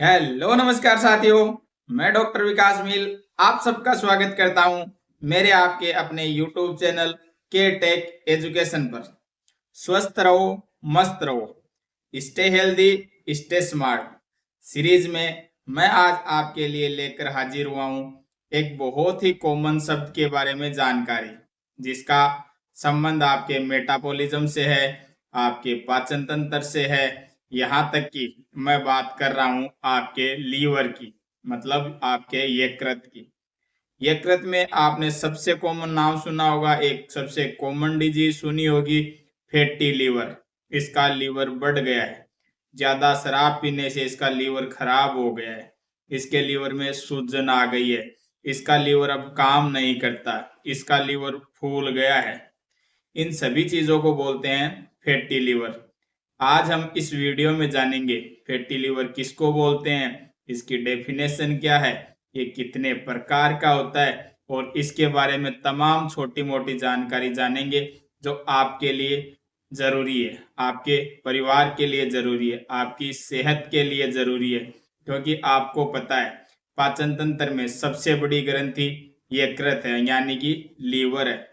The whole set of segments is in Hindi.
हेलो नमस्कार साथियों। मैं डॉक्टर विकास मिल आप सबका स्वागत करता हूं मेरे आपके अपने यूट्यूब चैनल के टेक एजुकेशन पर। स्वस्थ रहो, मस्त रहो, stay healthy, stay smart series में मैं आज आपके लिए लेकर हाजिर हुआ हूं एक बहुत ही कॉमन शब्द के बारे में जानकारी, जिसका संबंध आपके मेटाबॉलिज्म से है, आपके पाचन तंत्र से है, यहाँ तक कि मैं बात कर रहा हूं आपके लीवर की, मतलब आपके यकृत की। यकृत में आपने सबसे कॉमन नाम सुना होगा, एक सबसे कॉमन डिजीज सुनी होगी, फैटी लीवर। इसका लीवर बढ़ गया है, ज्यादा शराब पीने से इसका लीवर खराब हो गया है, इसके लीवर में सूजन आ गई है, इसका लीवर अब काम नहीं करता, इसका लीवर फूल गया है। इन सभी चीजों को बोलते हैं फैटी लीवर। आज हम इस वीडियो में जानेंगे फैटी लीवर किसको बोलते हैं, इसकी डेफिनेशन क्या है, ये कितने प्रकार का होता है, और इसके बारे में तमाम छोटी मोटी जानकारी जानेंगे जो आपके लिए जरूरी है, आपके परिवार के लिए जरूरी है, आपकी सेहत के लिए जरूरी है। क्योंकि आपको पता है पाचन तंत्र में सबसे बड़ी ग्रंथि यकृत है, यानी कि लीवर है।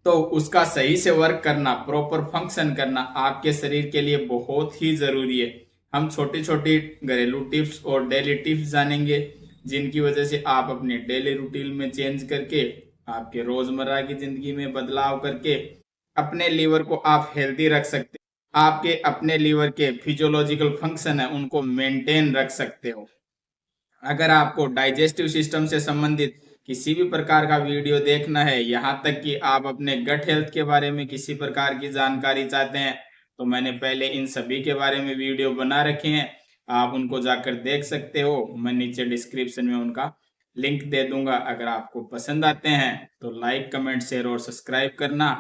तो उसका सही से वर्क करना, प्रॉपर फंक्शन करना आपके शरीर के लिए बहुत ही जरूरी है। हम छोटी छोटी घरेलू टिप्स और डेली टिप्स जानेंगे, जिनकी वजह से आप अपने डेली रूटीन में चेंज करके, आपके रोजमर्रा की जिंदगी में बदलाव करके अपने लीवर को आप हेल्दी रख सकते हो। आपके अपने लीवर के फिजियोलॉजिकल फंक्शन है उनको मेंटेन रख सकते हो। अगर आपको डाइजेस्टिव सिस्टम से संबंधित किसी भी प्रकार का वीडियो देखना है, यहाँ तक कि आप अपने गट हेल्थ के बारे में किसी प्रकार की जानकारी चाहते हैं, तो मैंने पहले इन सभी के बारे में वीडियो बना रखे हैं, आप उनको जाकर देख सकते हो। मैं नीचे डिस्क्रिप्शन में उनका लिंक दे दूंगा। अगर आपको पसंद आते हैं तो लाइक, कमेंट, शेयर और सब्सक्राइब करना।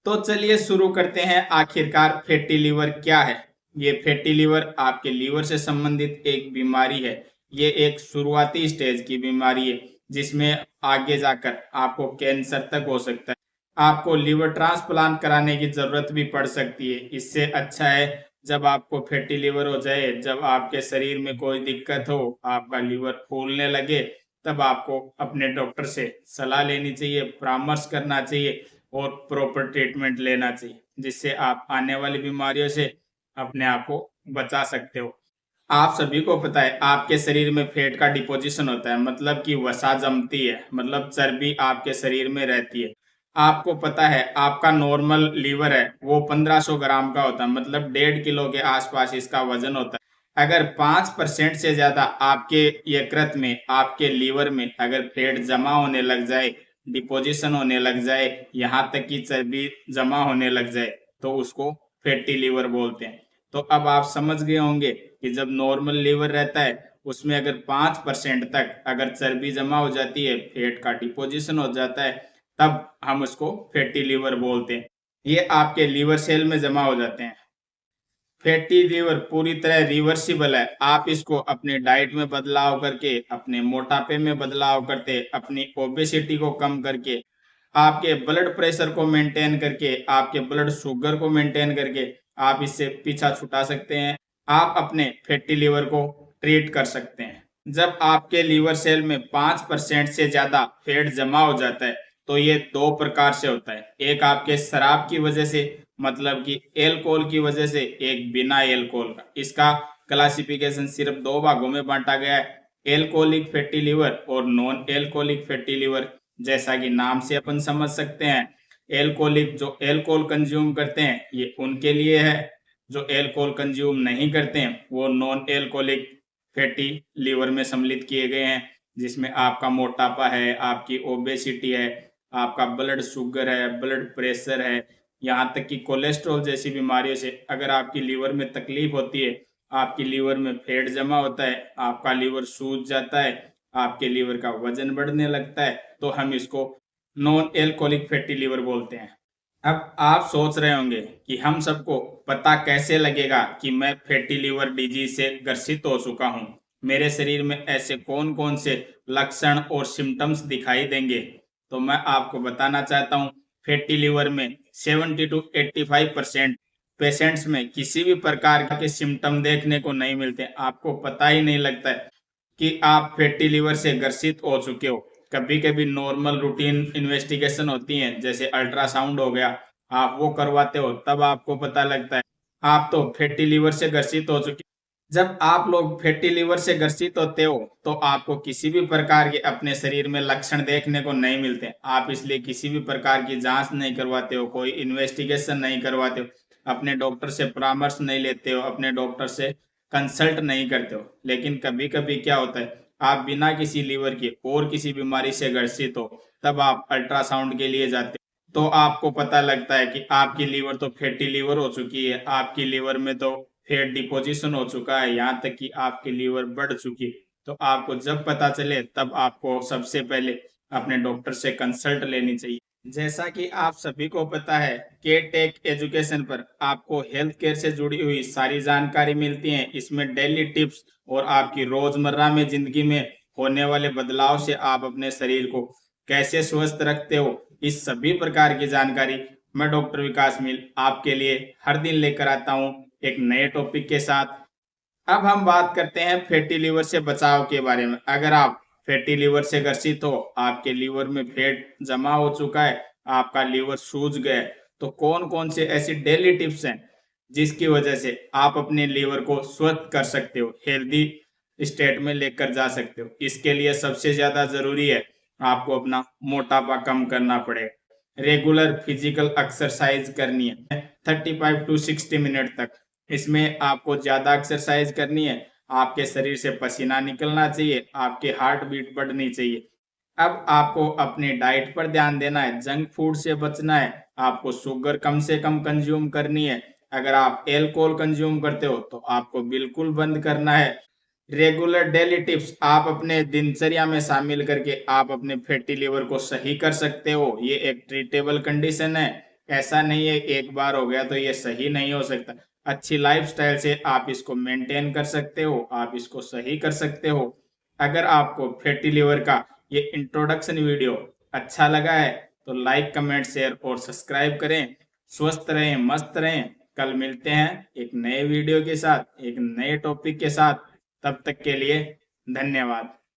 तो चलिए शुरू करते हैं। आखिरकार फैटी लीवर क्या है? ये फैटी लीवर आपके लीवर से संबंधित एक बीमारी है। ये एक शुरुआती स्टेज की बीमारी है, जिसमें आगे जाकर आपको कैंसर तक हो सकता है। आपको लीवर ट्रांसप्लांट कराने की जरूरत भी पड़ सकती है। इससे अच्छा है जब आपको फैटी लीवर हो जाए, जब आपके शरीर में कोई दिक्कत हो, आपका लीवर फूलने लगे, तब आपको अपने डॉक्टर से सलाह लेनी चाहिए, परामर्श करना चाहिए और प्रॉपर ट्रीटमेंट लेना चाहिए, जिससे आप आने वाली बीमारियों से अपने आप को बचा सकते हो। आप सभी को पता है आपके शरीर में फैट का डिपोजिशन होता है, मतलब कि वसा जमती है, मतलब चर्बी आपके शरीर में रहती है। आपको पता है आपका नॉर्मल लीवर है वो 1500 ग्राम का होता है, मतलब 1.5 किलो के आसपास इसका वजन होता है। अगर 5% से ज्यादा आपके यकृत में, आपके लीवर में अगर फैट जमा होने लग जाए, डिपोजिशन होने लग जाए, यहाँ तक कि चर्बी जमा होने लग जाए, तो उसको फैटी लीवर बोलते हैं। तो अब आप समझ गए होंगे कि जब नॉर्मल लीवर रहता है उसमें अगर 5% तक अगर चर्बी जमा हो जाती है, फैट का डिपोजिशन हो जाता है, तब हम उसको फैटी लीवर बोलते हैं। ये आपके लीवर सेल में जमा हो जाते हैं। फैटी लीवर पूरी तरह रिवर्सिबल है। आप इसको अपने डाइट में बदलाव करके, अपने मोटापे में बदलाव करते, अपनी ओबेसिटी को कम करके, आपके ब्लड प्रेशर को मेंटेन करके, आपके ब्लड शुगर को मेंटेन करके आप इससे पीछा छुटा सकते हैं। आप अपने फैटी लीवर को ट्रीट कर सकते हैं। जब आपके लीवर सेल में 5% से ज्यादा फैट जमा हो जाता है, तो ये दो प्रकार से होता है। एक आपके शराब की वजह से, मतलब कि एल्कोहल की वजह से, एक बिना एल्कोहल का। इसका क्लासिफिकेशन सिर्फ दो भागों में बांटा गया है, एल्कोहलिक फैटी लीवर और नॉन एल्कोहलिक फैटी लीवर। जैसा कि नाम से अपन समझ सकते हैं, एल्कोहलिक जो एल्कोहल कंज्यूम करते हैं ये उनके लिए है, जो एल्कोहल कंज्यूम नहीं करते हैं वो नॉन एल्कोहलिक फैटी लीवर में सम्मिलित किए गए हैं, जिसमें आपका मोटापा है, आपकी ओबेसिटी है, आपका ब्लड शुगर है, ब्लड प्रेशर है, यहाँ तक कि कोलेस्ट्रॉल जैसी बीमारियों से अगर आपकी लीवर में तकलीफ होती है, आपकी लीवर में फैट जमा होता है, आपका लीवर सूज जाता है, आपके लीवर का वजन बढ़ने लगता है, तो हम इसको नॉन एल्कोहलिक फैटी लीवर बोलते हैं। अब आप सोच रहे होंगे कि हम सबको पता कैसे लगेगा कि मैं फैटी लीवर डिजीज से ग्रसित हो चुका हूँ, मेरे शरीर में ऐसे कौन कौन से लक्षण और सिम्टम्स दिखाई देंगे। तो मैं आपको बताना चाहता हूँ, फैटी लीवर में 70 to 85% पेशेंट्स में किसी भी प्रकार के सिम्टम देखने को नहीं मिलते। आपको पता ही नहीं लगता है कि आप फैटी लिवर से ग्रसित हो चुके हो। कभी कभी नॉर्मल रूटीन इन्वेस्टिगेशन होती है, जैसे अल्ट्रासाउंड हो गया, आप वो करवाते हो, तब आपको पता लगता है आप तो फैटी लिवर से ग्रसित हो चुके। जब आप लोग फैटी लिवर से ग्रसित होते हो तो आपको किसी भी प्रकार के अपने शरीर में लक्षण देखने को नहीं मिलते। आप इसलिए किसी भी प्रकार की जांच नहीं करवाते हो, कोई इन्वेस्टिगेशन नहीं करवाते हो, अपने डॉक्टर से परामर्श नहीं लेते हो, अपने डॉक्टर से कंसल्ट नहीं करते हो। लेकिन कभी कभी क्या होता है, आप बिना किसी लीवर की और किसी बीमारी से ग्रसित हो, तब आप अल्ट्रासाउंड के लिए जाते हो, तो आपको पता लगता है कि आपकी लीवर तो फैटी लीवर हो चुकी है, आपकी लीवर में तो फैट डिपोजिशन हो चुका है, यहाँ तक कि आपकी लीवर बढ़ चुकी है। तो आपको जब पता चले तब आपको सबसे पहले अपने डॉक्टर से कंसल्ट लेनी चाहिए। जैसा कि आप सभी को पता है, के टेक एजुकेशन पर आपको हेल्थ केयर से जुड़ी हुई सारी जानकारी मिलती है। इसमें डेली टिप्स और आपकी रोजमर्रा में जिंदगी में होने वाले बदलाव से आप अपने शरीर को कैसे स्वस्थ रखते हो, इस सभी प्रकार की जानकारी मैं डॉक्टर विकास मिल आपके लिए हर दिन लेकर आता हूँ एक नए टॉपिक के साथ। अब हम बात करते हैं फैटी लिवर से बचाव के बारे में। अगर आप फैटी लिवर से ग्रसित हो, आपके लीवर में फैट जमा हो चुका है, आपका लीवर सूज गया है, तो कौन कौन से ऐसी डेली टिप्स हैं जिसकी वजह से आप अपने लीवर को स्वस्थ कर सकते हो, हेल्दी स्टेट में लेकर जा सकते हो। इसके लिए सबसे ज्यादा जरूरी है आपको अपना मोटापा कम करना पड़ेगा। रेगुलर फिजिकल एक्सरसाइज करनी है 35 to 60 मिनट तक। इसमें आपको ज्यादा एक्सरसाइज करनी है, आपके शरीर से पसीना निकलना चाहिए, आपके हार्ट बीट बढ़नी चाहिए। अब आपको अपनी डाइट पर ध्यान देना है, जंक फूड से बचना है, आपको शुगर कम से कम कंज्यूम करनी है। अगर आप एल्कोहल कंज्यूम करते हो तो आपको बिल्कुल बंद करना है। रेगुलर डेली टिप्स आप अपने दिनचर्या में शामिल करके आप अपने फैटी लिवर को सही कर सकते हो। ये एक ट्रीटेबल कंडीशन है, ऐसा नहीं है एक बार हो गया तो ये सही नहीं हो सकता। अच्छी लाइफस्टाइल से आप इसको मेंटेन कर सकते हो, आप इसको सही कर सकते हो। अगर आपको फैटी लिवर का ये इंट्रोडक्शन वीडियो अच्छा लगा है तो लाइक, कमेंट, शेयर और सब्सक्राइब करें। स्वस्थ रहें, मस्त रहें। कल मिलते हैं एक नए वीडियो के साथ, एक नए टॉपिक के साथ। तब तक के लिए धन्यवाद।